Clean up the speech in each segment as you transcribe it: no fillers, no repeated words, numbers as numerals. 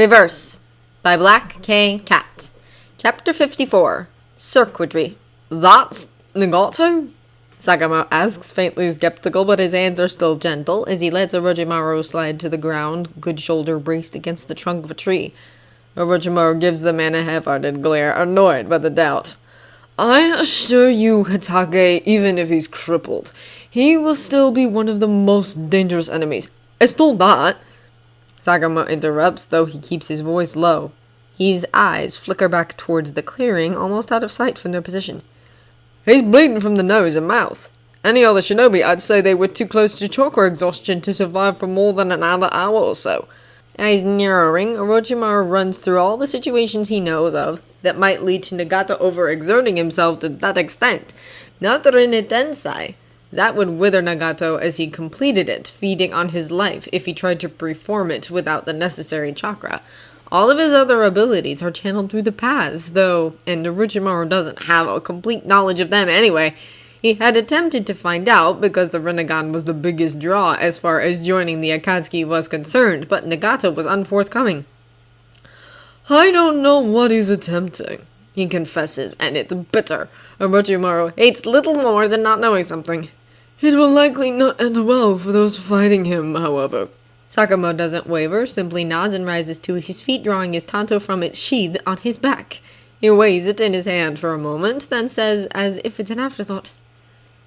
Reverse by Black K. Cat. Chapter 54. Circuitry. That's Nagato? Sakumo asks, faintly skeptical, but his hands are still gentle, as he lets Orochimaru slide to the ground, good shoulder braced against the trunk of a tree. Orochimaru gives the man a half-hearted glare, annoyed by the doubt. I assure you, Hitake, even if he's crippled, he will still be one of the most dangerous enemies. It's not that. Sakumo interrupts, though he keeps his voice low. His eyes flicker back towards the clearing, almost out of sight from their position. He's bleeding from the nose and mouth. Any other shinobi, I'd say they were too close to chakra exhaustion to survive for more than another hour or so. Eyes narrowing, Orochimaru runs through all the situations he knows of that might lead to Nagato overexerting himself to that extent. Not Rinne Tensei. That would wither Nagato as he completed it, feeding on his life if he tried to perform it without the necessary chakra. All of his other abilities are channeled through the paths, though, and Orochimaru doesn't have a complete knowledge of them anyway. He had attempted to find out because the Rinnegan was the biggest draw as far as joining the Akatsuki was concerned, but Nagato was unforthcoming. I don't know what he's attempting, he confesses, and it's bitter. Orochimaru hates little more than not knowing something. It will likely not end well for those fighting him, however. Sakumo doesn't waver, simply nods and rises to his feet, drawing his tanto from its sheath on his back. He weighs it in his hand for a moment, then says, as if it's an afterthought,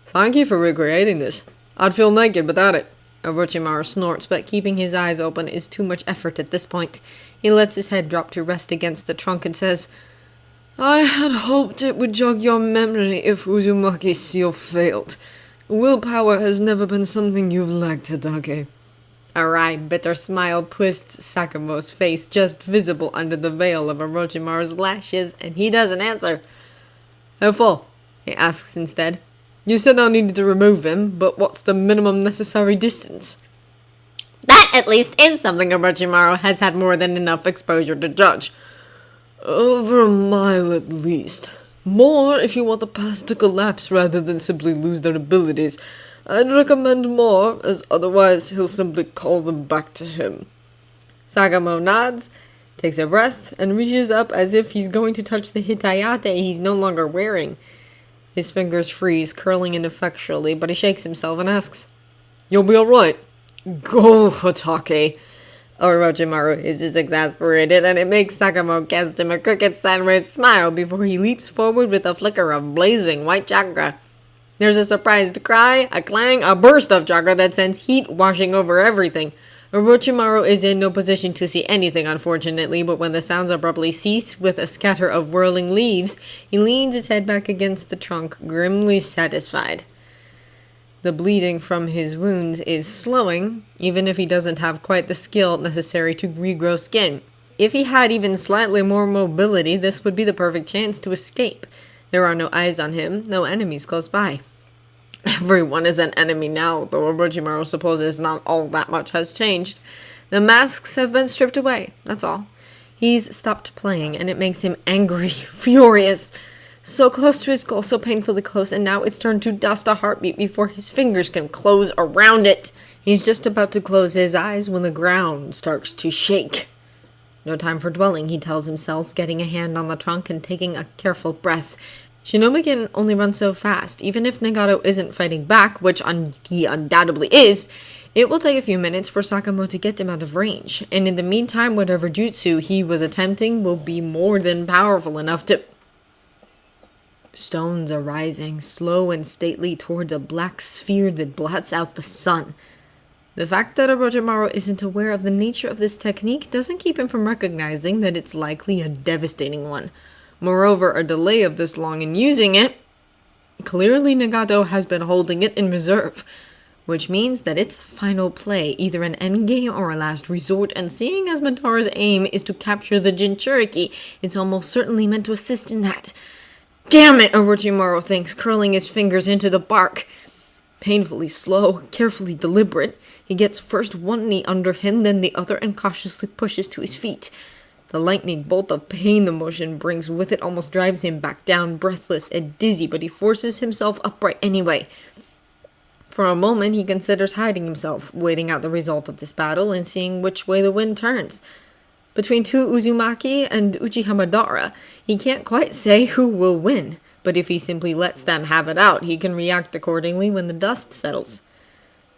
Thank you for recreating this. I'd feel naked without it. Orochimaru snorts, but keeping his eyes open is too much effort at this point. He lets his head drop to rest against the trunk and says, I had hoped it would jog your memory if Uzumaki's seal failed. Willpower has never been something you've lacked, Hitake. A wry, bitter smile twists Sakumo's face, just visible under the veil of Orochimaru's lashes, and he doesn't answer. How far? He asks instead. You said I needed to remove him, but what's the minimum necessary distance? That, at least, is something Orochimaru has had more than enough exposure to judge. Over a mile at least. More if you want the past to collapse rather than simply lose their abilities. I'd recommend more, as otherwise he'll simply call them back to him. Sakumo nods, takes a breath, and reaches up as if he's going to touch the hitayate he's no longer wearing. His fingers freeze, curling ineffectually, but he shakes himself and asks, You'll be alright? Go, Hitake. Orochimaru is exasperated, and it makes Sakumo cast him a crooked sideways smile before he leaps forward with a flicker of blazing white chakra. There's a surprised cry, a clang, a burst of chakra that sends heat washing over everything. Orochimaru is in no position to see anything, unfortunately, but when the sounds abruptly cease with a scatter of whirling leaves, he leans his head back against the trunk, grimly satisfied. The bleeding from his wounds is slowing, even if he doesn't have quite the skill necessary to regrow skin. If he had even slightly more mobility, this would be the perfect chance to escape. There are no eyes on him, no enemies close by. Everyone is an enemy now, though Orochimaru supposes not all that much has changed. The masks have been stripped away, that's all. He's stopped playing, and it makes him angry, furious. So close to his goal, so painfully close, and now it's turned to dust a heartbeat before his fingers can close around it. He's just about to close his eyes when the ground starts to shake. No time for dwelling, he tells himself, getting a hand on the trunk and taking a careful breath. Shinobi can only run so fast. Even if Nagato isn't fighting back, which he undoubtedly is, it will take a few minutes for Sakumo to get him out of range. And in the meantime, whatever jutsu he was attempting will be more than powerful enough to... Stones are rising, slow and stately, towards a black sphere that blots out the sun. The fact that Orochimaru isn't aware of the nature of this technique doesn't keep him from recognizing that it's likely a devastating one. Moreover, a delay of this long in using it, clearly Nagato has been holding it in reserve, which means that it's final play, either an endgame or a last resort, and seeing as Mataro's aim is to capture the Jinchuriki, it's almost certainly meant to assist in that. Damn it, Orochimaru thinks, curling his fingers into the bark. Painfully slow, carefully deliberate, he gets first one knee under him, then the other, and cautiously pushes to his feet. The lightning bolt of pain the motion brings with it almost drives him back down, breathless and dizzy, but he forces himself upright anyway. For a moment, he considers hiding himself, waiting out the result of this battle and seeing which way the wind turns. Between two Uzumaki and Uchiha Madara, he can't quite say who will win, but if he simply lets them have it out, he can react accordingly when the dust settles.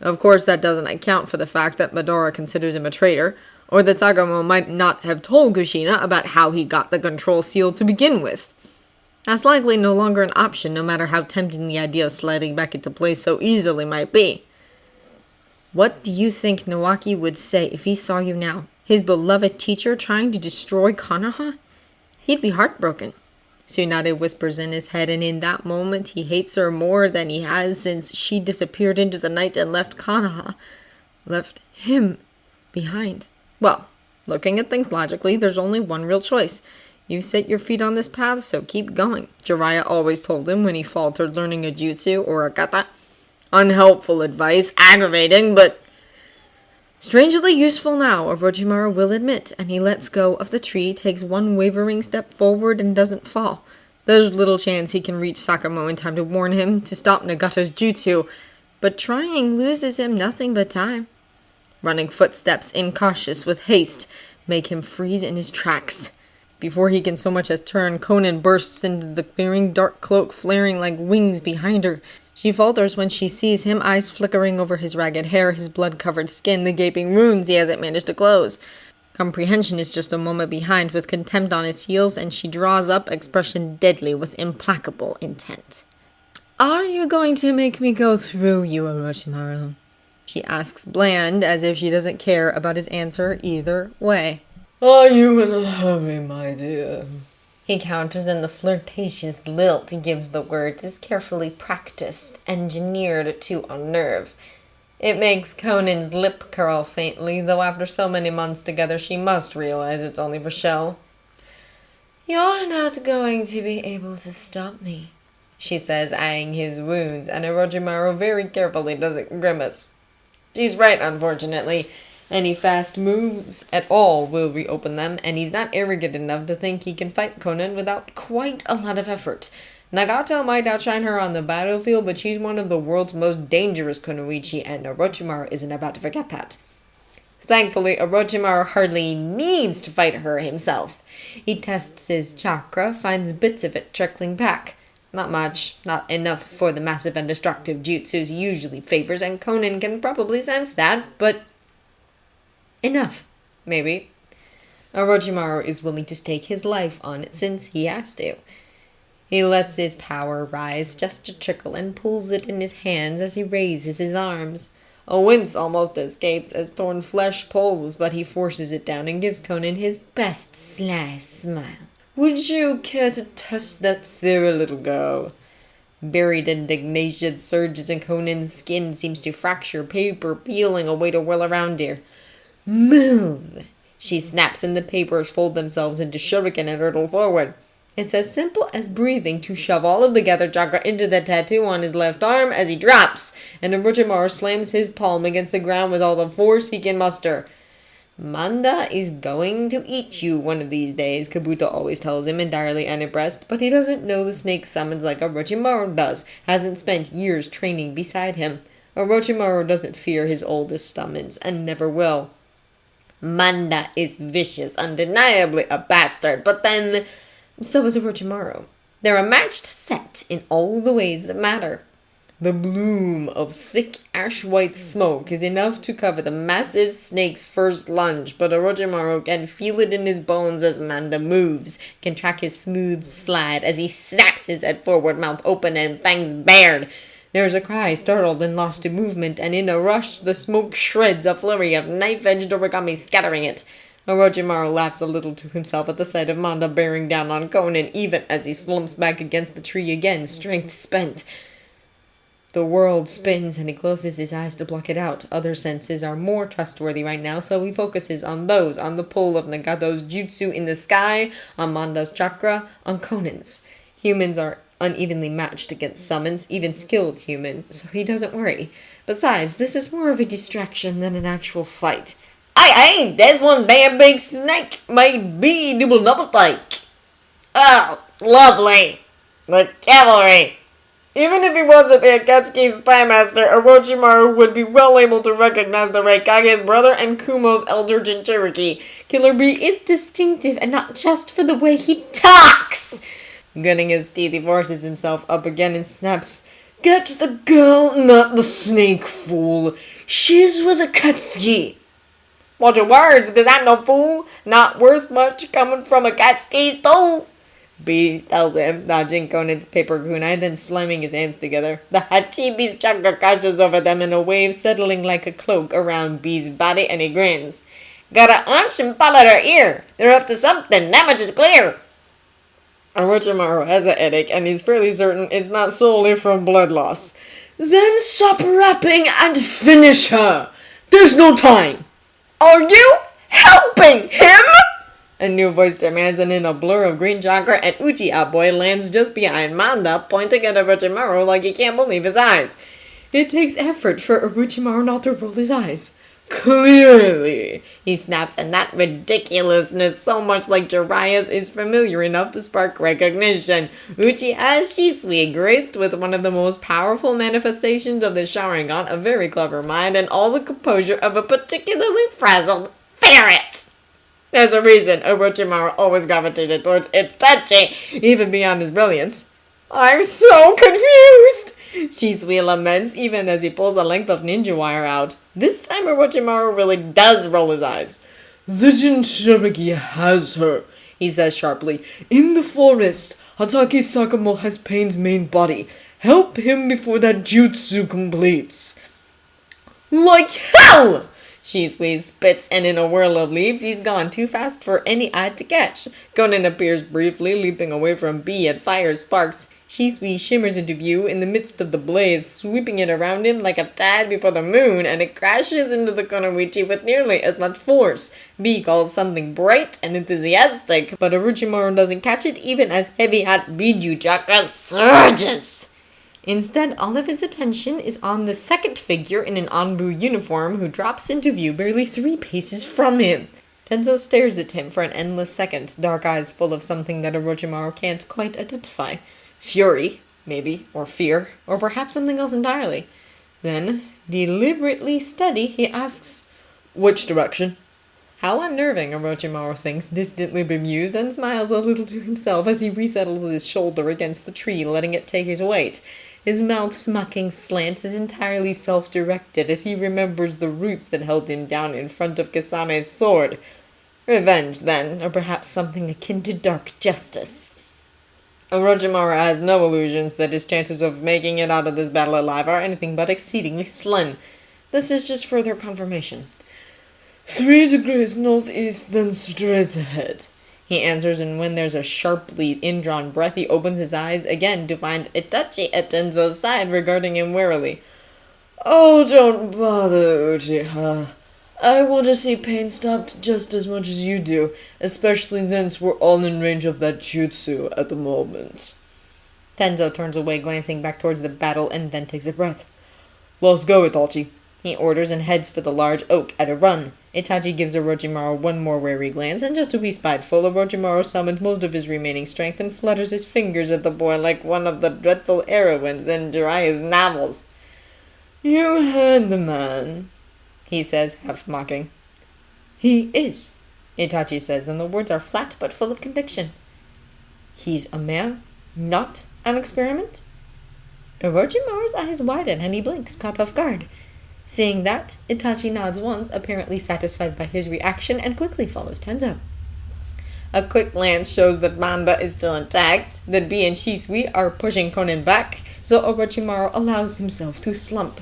Of course, that doesn't account for the fact that Madara considers him a traitor, or that Sakumo might not have told Kushina about how he got the control seal to begin with. That's likely no longer an option, no matter how tempting the idea of sliding back into place so easily might be. What do you think Nawaki would say if he saw you now, his beloved teacher, trying to destroy Konoha? He'd be heartbroken. Tsunade whispers in his head, and in that moment he hates her more than he has since she disappeared into the night and left Konoha. Left him behind. Well, looking at things logically, there's only one real choice. You set your feet on this path, so keep going, Jiraiya always told him when he faltered learning a jutsu or a kata. Unhelpful advice, aggravating, but strangely useful now, Orochimaru will admit, and he lets go of the tree, takes one wavering step forward, and doesn't fall. There's little chance he can reach Sakumo in time to warn him to stop Nagato's jutsu, but trying loses him nothing but time. Running footsteps, incautious with haste, make him freeze in his tracks. Before he can so much as turn, Konan bursts into the clearing, dark cloak flaring like wings behind her. She falters when she sees him, eyes flickering over his ragged hair, his blood-covered skin, the gaping wounds he hasn't managed to close. Comprehension is just a moment behind, with contempt on his heels, and she draws up, expression deadly with implacable intent. "Are you going to make me go through you, Orochimaru?" she asks bland, as if she doesn't care about his answer either way. "Are you in a hurry, my dear?" He counters, and the flirtatious lilt he gives the words is carefully practiced, engineered to unnerve. It makes Conan's lip curl faintly, though after so many months together she must realize it's only for show. "You're not going to be able to stop me," she says, eyeing his wounds, and Orochimaru very carefully doesn't grimace. She's right, unfortunately. Any fast moves at all will reopen them, and he's not arrogant enough to think he can fight Konan without quite a lot of effort. Nagato might outshine her on the battlefield, but she's one of the world's most dangerous kunoichi, and Orochimaru isn't about to forget that. Thankfully, Orochimaru hardly needs to fight her himself. He tests his chakra, finds bits of it trickling back. Not much, not enough for the massive and destructive jutsus he usually favors, and Konan can probably sense that, but enough, maybe. Orochimaru is willing to stake his life on it since he has to. He lets his power rise just a trickle and pulls it in his hands as he raises his arms. A wince almost escapes as torn flesh pulls, but he forces it down and gives Konan his best sly smile. "Would you care to test that theory, little girl?" Buried indignation surges in Conan's skin, seems to fracture paper, peeling away to whirl around her. "Move!" She snaps, and the papers fold themselves into shuriken and hurtle forward. It's as simple as breathing to shove all of the gather chakra into the tattoo on his left arm as he drops, and Orochimaru slams his palm against the ground with all the force he can muster. "Manda is going to eat you one of these days," Kabuto always tells him, entirely unimpressed, but he doesn't know the snake summons like Orochimaru does, hasn't spent years training beside him. Orochimaru doesn't fear his oldest summons, and never will. Manda is vicious, undeniably a bastard, but then so is Orochimaru. They're a matched set in all the ways that matter. The bloom of thick ash-white smoke is enough to cover the massive snake's first lunge, but Orochimaru can feel it in his bones as Manda moves, can track his smooth slide as he snaps his head forward, mouth open and fangs bared. There's a cry, startled and lost to movement, and in a rush the smoke shreds, a flurry of knife-edged origami scattering it. Orochimaru laughs a little to himself at the sight of Manda bearing down on Konan, even as he slumps back against the tree again, strength spent. The world spins, and he closes his eyes to block it out. Other senses are more trustworthy right now, so he focuses on those, on the pull of Nagato's jutsu in the sky, on Manda's chakra, on Konan's. Humans are unevenly matched against summons, even skilled humans, so he doesn't worry. Besides, this is more of a distraction than an actual fight. Aye, there's one damn big snake made me double take. Oh, lovely. The cavalry. Even if he wasn't the Akatsuki's spy master, Orochimaru would be well able to recognize the Raikage's brother and Kumo's elder Jinchuriki. Killer Bee is distinctive, and not just for the way he talks! Gritting his teeth, he forces himself up again and snaps, "Get the girl, not the snake, fool. She's with Akatsuki." "Watch your words, 'cause I'm no fool. Not worth much coming from Akatsuki's though," B tells him, dodging Conan's paper kunai, then slamming his hands together. The Hachibi's chakra crashes over them in a wave, settling like a cloak around B's body, and he grins. "Got a hunch and pull at her ear. They're up to something, that much is clear." Orochimaru has a headache, and he's fairly certain it's not solely from blood loss. "Then stop rapping and finish her. There's no time." "Are you helping him?" A new voice demands, and in a blur of green chakra, an Uchiha boy lands just behind Manda, pointing at Orochimaru like he can't believe his eyes. It takes effort for Orochimaru not to roll his eyes. "Clearly," he snaps, and that ridiculousness, so much like Jiraiya's, is familiar enough to spark recognition. Uchiha Shisui, graced with one of the most powerful manifestations of the Sharingan, a very clever mind, and all the composure of a particularly frazzled ferret. There's a reason Orochimaru always gravitated towards Itachi, even beyond his brilliance. "I'm so confused," Shisui laments, even as he pulls a length of ninja wire out. This time Orochimaru really does roll his eyes. "The Jinchuriki has her," he says sharply. "In the forest, Hatake Sakumo has Pain's main body. Help him before that jutsu completes." "Like hell!" Shisui spits, and in a whirl of leaves, he's gone too fast for any eye to catch. Konan appears briefly, leaping away from B and fires sparks. Shisui shimmers into view in the midst of the blaze, sweeping it around him like a tide before the moon, and it crashes into the Konoichi with nearly as much force. B calls something bright and enthusiastic, but Orochimaru doesn't catch it even as heavy-hot Biju chakra surges. Instead, all of his attention is on the second figure in an Anbu uniform who drops into view barely 3 paces from him. Tenzo stares at him for an endless second, dark eyes full of something that Orochimaru can't quite identify. Fury, maybe, or fear, or perhaps something else entirely. Then, deliberately steady, he asks, "Which direction?" How unnerving, Orochimaru thinks, distantly bemused, and smiles a little to himself as he resettles his shoulder against the tree, letting it take his weight. His mouth's mocking slant is entirely self-directed as he remembers the roots that held him down in front of Kasame's sword. Revenge, then, or perhaps something akin to dark justice. Orochimaru has no illusions that his chances of making it out of this battle alive are anything but exceedingly slim. This is just further confirmation. 3 degrees northeast, then straight ahead," he answers, and when there's a sharply indrawn breath, he opens his eyes again to find Itachi at Tenzo's side, regarding him warily. "Oh, don't bother, Uchiha. I want to see Pain stopped just as much as you do, especially since we're all in range of that jutsu at the moment." Tenzo turns away, glancing back towards the battle, and then takes a breath. "Let's go, Itachi," he orders, and heads for the large oak at a run. Itachi gives Orochimaru one more wary glance, and just to be spiteful, Orochimaru summons most of his remaining strength and flutters his fingers at the boy like one of the dreadful heroines in Jiraiya's novels. "You heard the man," he says, half mocking. "He is," Itachi says, and the words are flat but full of conviction. "He's a man, not an experiment?" Orochimaru's eyes widen and he blinks, caught off guard. Seeing that, Itachi nods once, apparently satisfied by his reaction, and quickly follows Tenzo. A quick glance shows that Manda is still intact, that B and Shisui are pushing Konan back, so Orochimaru allows himself to slump.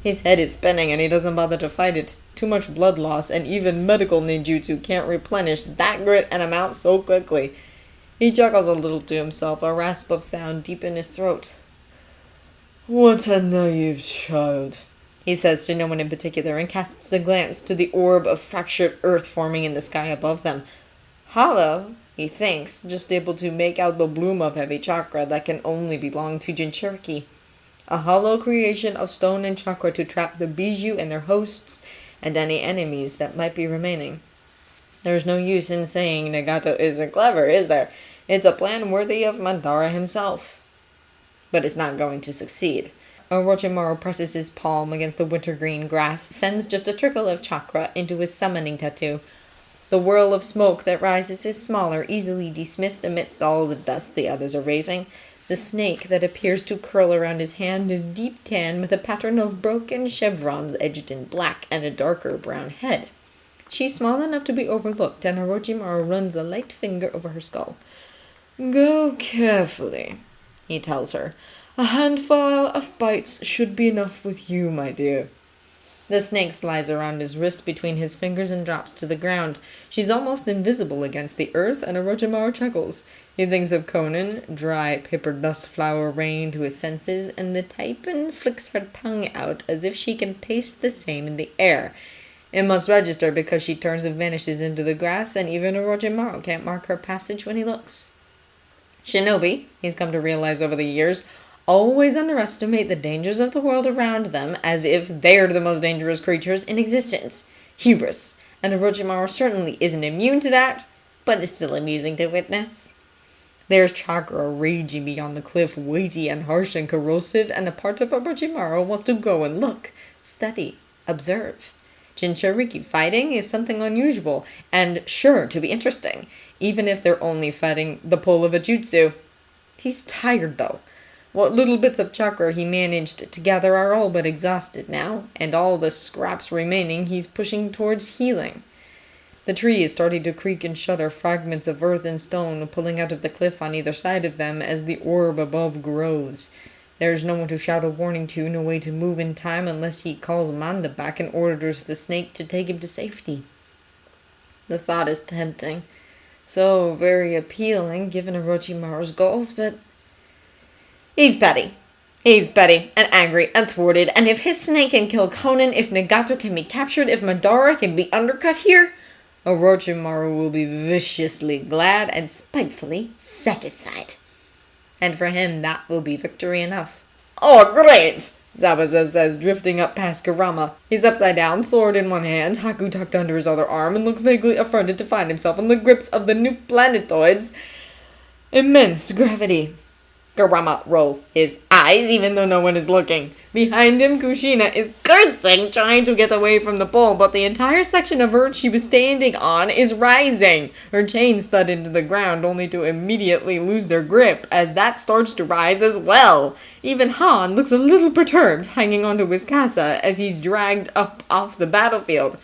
His head is spinning and he doesn't bother to fight it. Too much blood loss, and even medical ninjutsu can't replenish that grit and amount so quickly. He chuckles a little to himself, a rasp of sound deep in his throat. "What a naive child," he says to no one in particular, and casts a glance to the orb of fractured earth forming in the sky above them. Hollow, he thinks, just able to make out the bloom of heavy chakra that can only belong to Jinchuriki. A hollow creation of stone and chakra to trap the Biju and their hosts, and any enemies that might be remaining. There's no use in saying Nagato isn't clever, is there? It's a plan worthy of Madara himself. but is not going to succeed. Orochimaru presses his palm against the wintergreen grass, sends just a trickle of chakra into his summoning tattoo. The whirl of smoke that rises is smaller, easily dismissed amidst all the dust the others are raising. The snake that appears to curl around his hand is deep tan with a pattern of broken chevrons edged in black and a darker brown head. She's small enough to be overlooked, and Orochimaru runs a light finger over her skull. "Go carefully," he tells her. "A handful of bites should be enough with you, my dear." The snake slides around his wrist between his fingers and drops to the ground. She's almost invisible against the earth, and Orochimaru chuckles. He thinks of Konan, dry paper dust flower rain to his senses, and the Taipan flicks her tongue out as if she can taste the same in the air. It must register because she turns and vanishes into the grass, and even Orochimaru can't mark her passage when he looks. Shinobi, he's come to realize over the years, always underestimate the dangers of the world around them as if they're the most dangerous creatures in existence. Hubris. And Orochimaru certainly isn't immune to that, but it's still amusing to witness. There's chakra raging beyond the cliff, weighty and harsh and corrosive, and a part of Orochimaru wants to go and look, study, observe. Jinchuriki fighting is something unusual, and sure to be interesting, even if they're only fighting the pull of a jutsu. He's tired, though. What little bits of chakra he managed to gather are all but exhausted now, and all the scraps remaining he's pushing towards healing. The tree is starting to creak and shudder, fragments of earth and stone pulling out of the cliff on either side of them as the orb above grows. There's no one to shout a warning to, no way to move in time unless he calls Manda back and orders the snake to take him to safety. The thought is tempting. So very appealing given Orochimaru's goals, but he's petty. He's petty and angry and thwarted, and if his snake can kill Konan, if Nagato can be captured, if Madara can be undercut here, Orochimaru will be viciously glad and spitefully satisfied. And for him, that will be victory enough. "Oh, great!" Zabuza says, drifting up past Kurama. He's upside down, sword in one hand, Haku tucked under his other arm, and looks vaguely affronted to find himself in the grips of the new planetoid's immense gravity. Kurama rolls his eyes, even though no one is looking. Behind him, Kushina is cursing, trying to get away from the pole, but the entire section of earth she was standing on is rising. Her chains thud into the ground, only to immediately lose their grip, as that starts to rise as well. Even Han looks a little perturbed, hanging onto his casa as he's dragged up off the battlefield.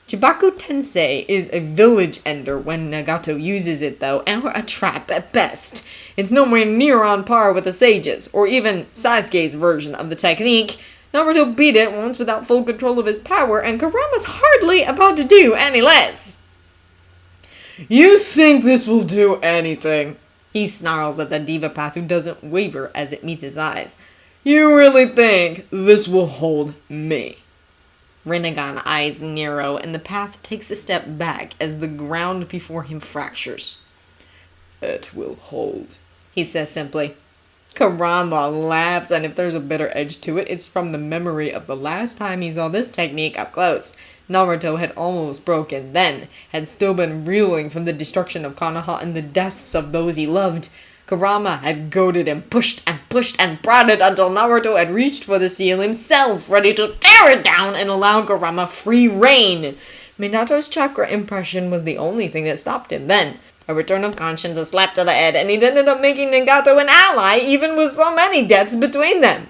Chibaku Tensei is a village ender when Nagato uses it, though, or a trap at best. It's nowhere near on par with the sages, or even Sasuke's version of the technique. Naruto beat it once without full control of his power, and Kurama's hardly about to do any less. "You think this will do anything?" He snarls at the Deva path, who doesn't waver as it meets his eyes. "You really think this will hold me?" Rinnegan eyes narrow, and the path takes a step back as the ground before him fractures. "It will hold," he says simply. Kurama laughs, and if there's a bitter edge to it, it's from the memory of the last time he saw this technique up close. Naruto had almost broken then, had still been reeling from the destruction of Konoha and the deaths of those he loved. Kurama had goaded him, pushed and prodded until Naruto had reached for the seal himself, ready to tear it down and allow Kurama free reign. Minato's chakra impression was the only thing that stopped him then. A return of conscience, a slap to the head, and he'd ended up making Nagato an ally, even with so many deaths between them.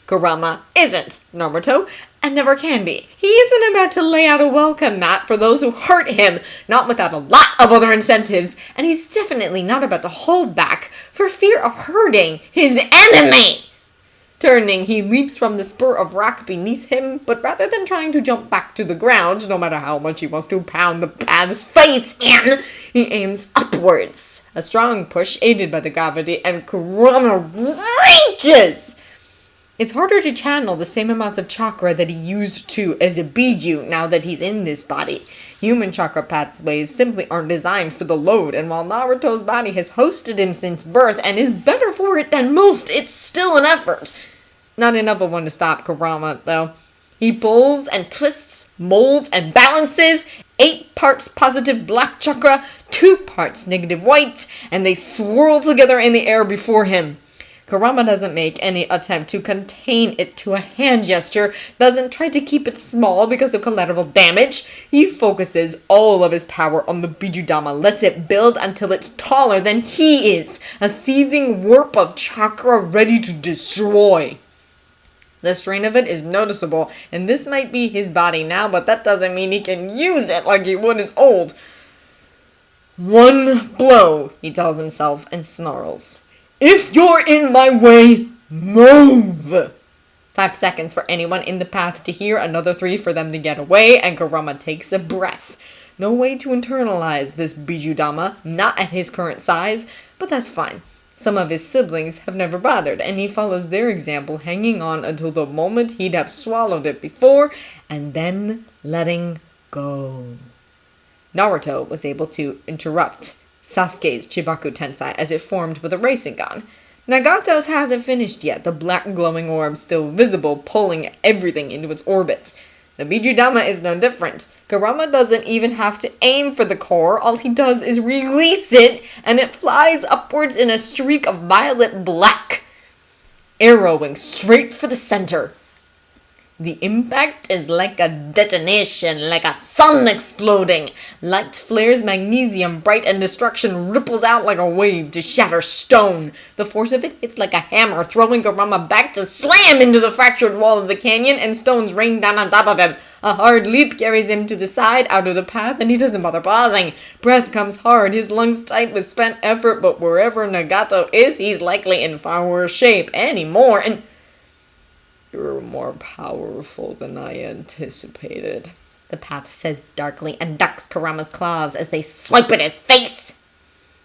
Kurama isn't Naruto, and never can be. He isn't about to lay out a welcome mat for those who hurt him, not without a lot of other incentives, and he's definitely not about to hold back for fear of hurting his enemy. Turning, he leaps from the spur of rock beneath him, but rather than trying to jump back to the ground, no matter how much he wants to pound the path's face in, he aims upwards. A strong push, aided by the gravity, and Kurama reaches! It's harder to channel the same amounts of chakra that he used to as a Biju now that he's in this body. Human chakra pathways simply aren't designed for the load, and while Naruto's body has hosted him since birth and is better for it than most, it's still an effort. Not enough of one to stop Kurama, though. He pulls and twists, molds and balances, 8 parts positive black chakra, 2 parts negative white, and they swirl together in the air before him. Kurama doesn't make any attempt to contain it to a hand gesture, doesn't try to keep it small because of collateral damage. He focuses all of his power on the Bijudama, lets it build until it's taller than he is, a seething warp of chakra ready to destroy. The strain of it is noticeable, and this might be his body now, but that doesn't mean he can use it like he would his old. One blow, he tells himself and snarls. If you're in my way, move! 5 seconds for anyone in the path to hear, another 3 for them to get away, and Kurama takes a breath. No way to internalize this Bijudama, not at his current size, but that's fine. Some of his siblings have never bothered, and he follows their example, hanging on until the moment he'd have swallowed it before, and then letting go. Naruto was able to interrupt Sasuke's Chibaku Tensei as it formed with a Rasengan. Nagato's hasn't finished yet, the black glowing orb still visible, pulling everything into its orbit. The Bijudama is no different. Kurama doesn't even have to aim for the core, all he does is release it, and it flies upwards in a streak of violet black, arrowing straight for the center. The impact is like a detonation, like a sun exploding. Light flares magnesium bright and destruction ripples out like a wave to shatter stone. The force of it hits like a hammer, throwing Kurama back to slam into the fractured wall of the canyon, and stones rain down on top of him. A hard leap carries him to the side, out of the path, and he doesn't bother pausing. Breath comes hard, his lungs tight with spent effort, but wherever Nagato is, he's likely in far worse shape anymore, and... You're more powerful than I anticipated, the path says darkly and ducks Kurama's claws as they swipe at his face.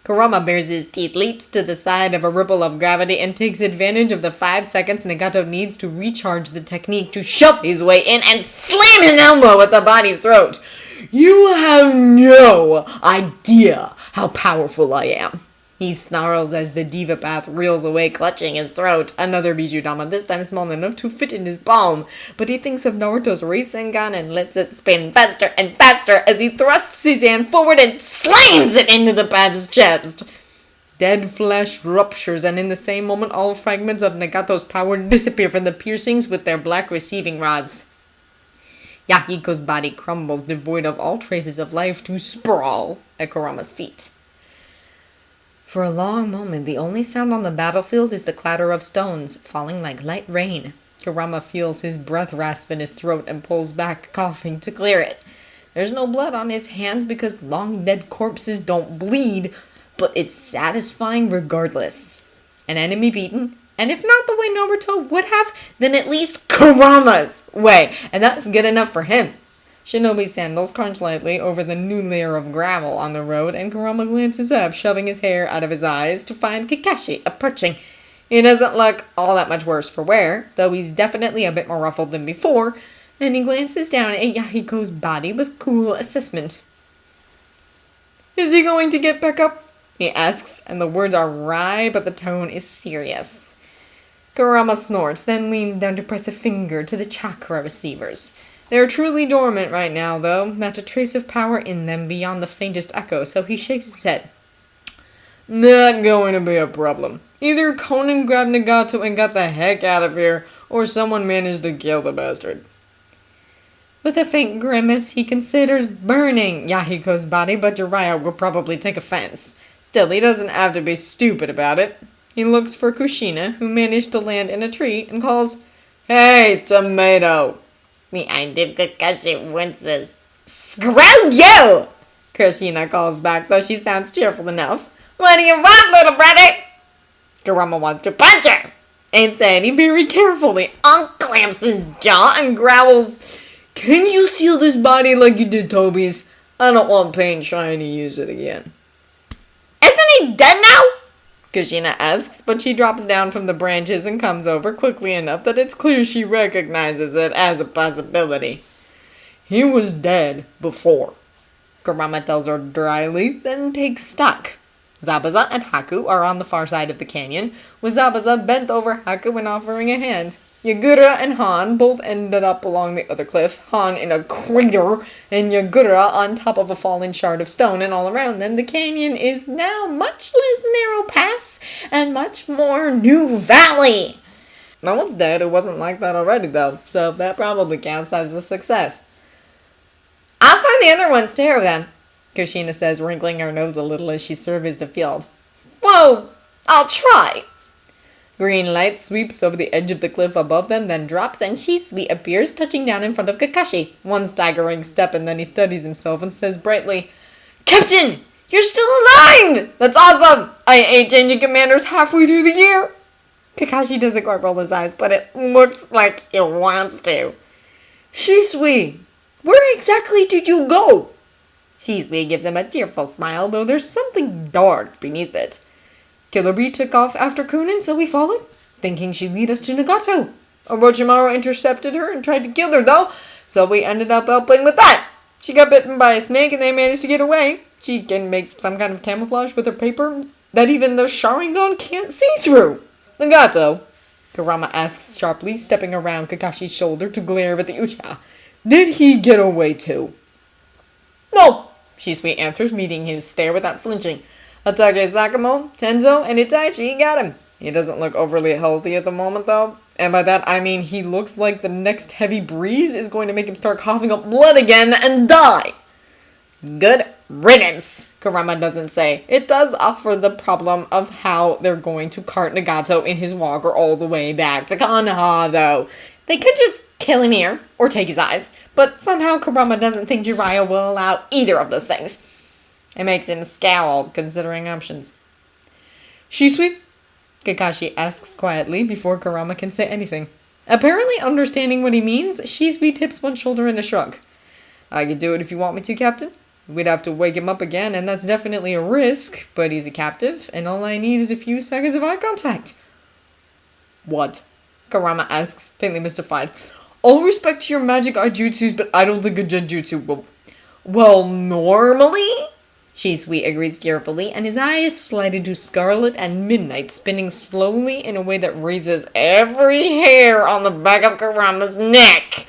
Kurama bares his teeth, leaps to the side of a ripple of gravity, and takes advantage of the 5 seconds Nagato needs to recharge the technique to shove his way in and slam an elbow at the body's throat. You have no idea how powerful I am. He snarls as the Deva path reels away, clutching his throat. Another Bijudama, this time small enough to fit in his palm. But he thinks of Naruto's Rasengan and lets it spin faster and faster as he thrusts his hand forward and slams it into the path's chest. Dead flesh ruptures, and in the same moment all fragments of Nagato's power disappear from the piercings with their black receiving rods. Yahiko's body crumbles, devoid of all traces of life, to sprawl at Kurama's feet. For a long moment, the only sound on the battlefield is the clatter of stones, falling like light rain. Kurama feels his breath rasp in his throat and pulls back, coughing to clear it. There's no blood on his hands because long dead corpses don't bleed, but it's satisfying regardless. An enemy beaten, and if not the way Naruto would have, then at least Kurama's way, and that's good enough for him. Shinobi's sandals crunch lightly over the new layer of gravel on the road, and Kurama glances up, shoving his hair out of his eyes, to find Kakashi approaching. He doesn't look all that much worse for wear, though he's definitely a bit more ruffled than before, and he glances down at Yahiko's body with cool assessment. Is he going to get back up? He asks, and the words are wry, but the tone is serious. Kurama snorts, then leans down to press a finger to the chakra receivers. They're truly dormant right now, though, not a trace of power in them beyond the faintest echo, so he shakes his head. Not going to be a problem. Either Konan grabbed Nagato and got the heck out of here, or someone managed to kill the bastard. With a faint grimace, he considers burning Yahiko's body, but Jiraiya will probably take offense. Still, he doesn't have to be stupid about it. He looks for Kushina, who managed to land in a tree, and calls, Hey, tomato! Behind him, Kakashi winces. Screw you! Kushina calls back, though she sounds cheerful enough. What do you want, little brother? Kurama wants to punch her. Ain't saying he very carefully unclamps his jaw and growls, Can you seal this body like you did Toby's? I don't want Pain trying to use it again. Isn't he dead now? Kushina asks, but she drops down from the branches and comes over quickly enough that it's clear she recognizes it as a possibility. He was dead before, Kurama tells her dryly, then takes stock. Zabuza and Haku are on the far side of the canyon, with Zabuza bent over Haku and offering a hand. Yagura and Han both ended up along the other cliff, Han in a crater, and Yagura on top of a fallen shard of stone, and all around them the canyon is now much less narrow pass and much more new valley. No one's dead, it wasn't like that already though, so that probably counts as a success. I'll find the other ones too then, Kushina says, wrinkling her nose a little as she surveys the field. Whoa, I'll try. Green light sweeps over the edge of the cliff above them, then drops, and Shisui appears, touching down in front of Kakashi. One staggering step, and then he steadies himself and says brightly, Captain, you're still alive! That's awesome! I hate changing commanders halfway through the year. Kakashi doesn't quite roll his eyes, but it looks like it wants to. Shisui, where exactly did you go? Shisui gives him a tearful smile, though there's something dark beneath it. Killer Bee took off after Konan, so we followed, thinking she'd lead us to Nagato. Orochimaru intercepted her and tried to kill her, though, so we ended up helping with that. She got bitten by a snake and they managed to get away. She can make some kind of camouflage with her paper that even the Sharingan can't see through. Nagato, Kurama asks sharply, stepping around Kakashi's shoulder to glare at the Uchiha. Did he get away too? No, Shisui answers, meeting his stare without flinching. Atake Sakumo, Tenzo, and Itachi got him. He doesn't look overly healthy at the moment, though. And by that, I mean he looks like the next heavy breeze is going to make him start coughing up blood again and die. Good riddance, Kurama doesn't say. It does offer the problem of how they're going to cart Nagato in his walker all the way back to Konoha, though. They could just kill him here, or take his eyes, but somehow Kurama doesn't think Jiraiya will allow either of those things. It makes him scowl, considering options. Shisui? Kakashi asks quietly before Kurama can say anything. Apparently understanding what he means, Shisui tips one shoulder in a shrug. I could do it if you want me to, Captain. We'd have to wake him up again, and that's definitely a risk, but he's a captive, and all I need is a few seconds of eye contact. What? Kurama asks, faintly mystified. All respect to your magic eye jutsus, but I don't think a genjutsu will... Well, normally? Shisui agrees cheerfully, and his eye is slided to scarlet and midnight, spinning slowly in a way that raises every hair on the back of Kurama's neck.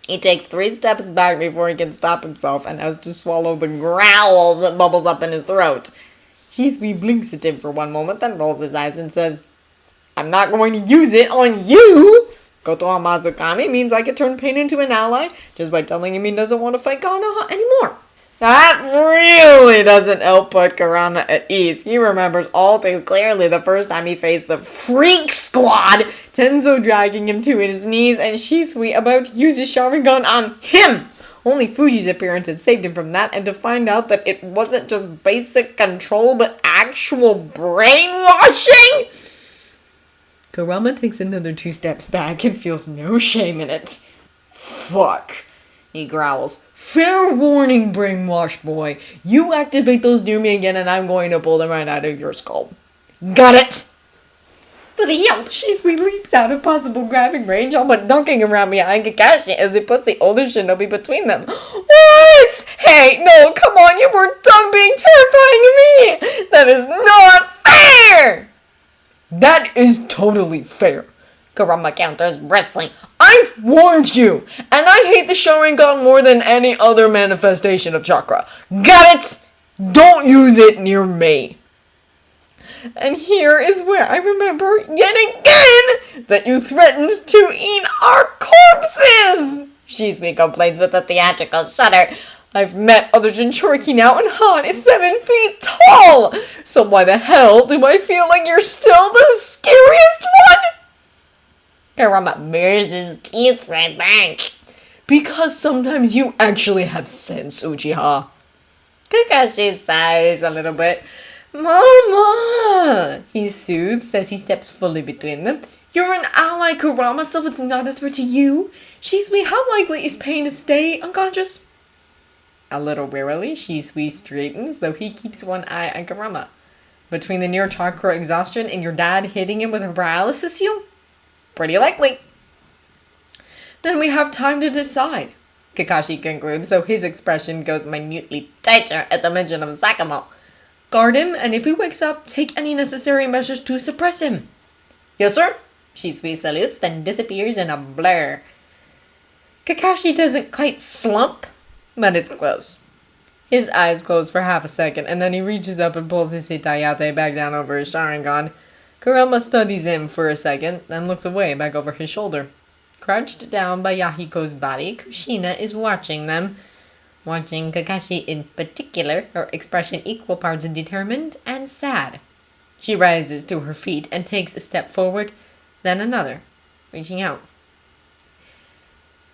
He takes 3 steps back before he can stop himself and has to swallow the growl that bubbles up in his throat. Shisui blinks at him for one moment, then rolls his eyes and says, I'm not going to use it on you! Kotoa Mazukami means I could turn pain into an ally just by telling him he doesn't want to fight Konoha anymore. That really doesn't help put Kurama at ease. He remembers all too clearly the first time he faced the Freak Squad, Tenzo dragging him to his knees and Shisui about to use his Sharingan on him. Only Fuji's appearance had saved him from that, and to find out that it wasn't just basic control but actual brainwashing? Kurama takes another 2 steps back and feels no shame in it. Fuck, he growls. Fair warning, brainwash boy. You activate those near me again and I'm going to pull them right out of your skull. Got it! With a yelp, Shisui leaps out of possible grabbing range, all but dunking around behind Kakashi as he puts the older shinobi between them. What? Hey, no, come on, you were done being terrifying to me! That is not fair! That is totally fair, Kurama counters, bristling. I've warned you, and I hate the Sharingan more than any other manifestation of chakra. Got it? Don't use it near me. And here is where I remember yet again that you threatened to eat our corpses, Shisui complains with a theatrical shudder. I've met other Jinchuriki now, and Han is 7 feet tall. So why the hell do I feel like you're still the scariest one? Kurama mirrors his teeth right back. Because sometimes you actually have sense, Uchiha. Kakashi sighs a little bit. Mama! He soothes as he steps fully between them. You're an ally, Kurama, so it's not a threat to you. Shisui, how likely is Pain to stay unconscious? A little wearily, Shisui straightens, though he keeps one eye on Kurama. Between the near chakra exhaustion and your dad hitting him with a paralysis heal? Pretty likely. Then we have time to decide, Kakashi concludes, though his expression goes minutely tighter at the mention of Sakumo. Guard him, and if he wakes up, take any necessary measures to suppress him. Yes, sir. Shisui salutes, then disappears in a blur. Kakashi doesn't quite slump, but it's close. His eyes close for half a second, and then he reaches up and pulls his hitayate back down over his Sharingan. Kurama studies him for a second, then looks away back over his shoulder. Crouched down by Yahiko's body, Kushina is watching them. Watching Kakashi in particular, her expression equal parts determined and sad. She rises to her feet and takes a step forward, then another, reaching out.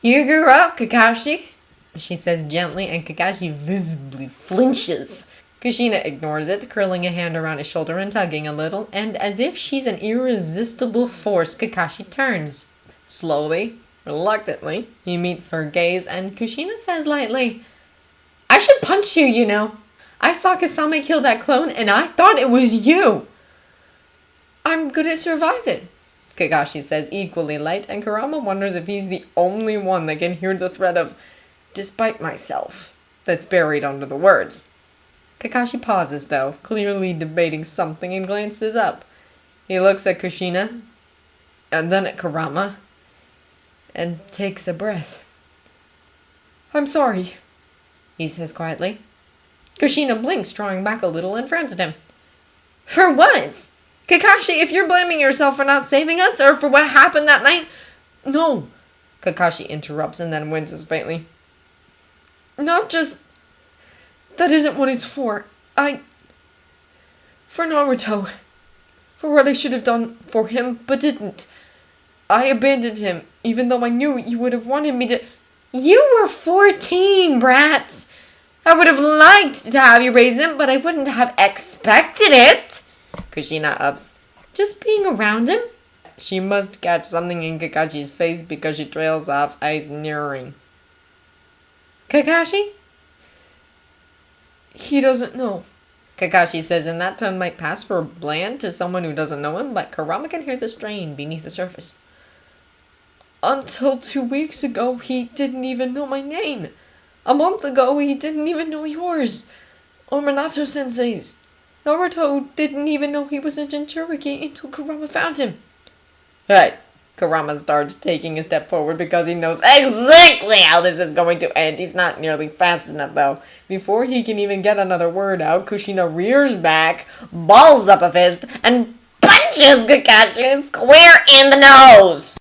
You grew up, Kakashi, she says gently, and Kakashi visibly flinches. Kushina ignores it, curling a hand around his shoulder and tugging a little, and as if she's an irresistible force, Kakashi turns. Slowly, reluctantly, he meets her gaze, and Kushina says lightly, I should punch you, you know. I saw Kasame kill that clone, and I thought it was you. I'm gonna survive it, Kakashi says, equally light, and Kurama wonders if he's the only one that can hear the threat of, despite myself, that's buried under the words. Kakashi pauses, though, clearly debating something, and glances up. He looks at Kushina, and then at Kurama, and takes a breath. I'm sorry, he says quietly. Kushina blinks, drawing back a little, and frowns at him. For what? Kakashi, if you're blaming yourself for not saving us, or for what happened that night... No, Kakashi interrupts and then winces faintly. Not just... That isn't what it's for. For Naruto. For what I should have done for him, but didn't. I abandoned him, even though I knew you would have wanted me to... You were 14, brats! I would have liked to have you raise him, but I wouldn't have expected it! Kushina ups. Just being around him? She must catch something in Kakashi's face because she trails off, eyes narrowing. Kakashi? He doesn't know. Kakashi says, and that tone might pass for bland to someone who doesn't know him, but Kurama can hear the strain beneath the surface. Until 2 weeks ago, he didn't even know my name. A month ago, he didn't even know yours. Or Minato Sensei's. Naruto didn't even know he was in Jinchuriki until Kurama found him. Right. Kurama starts taking a step forward because he knows exactly how this is going to end. He's not nearly fast enough, though. Before he can even get another word out, Kushina rears back, balls up a fist, and punches Kakashi square in the nose.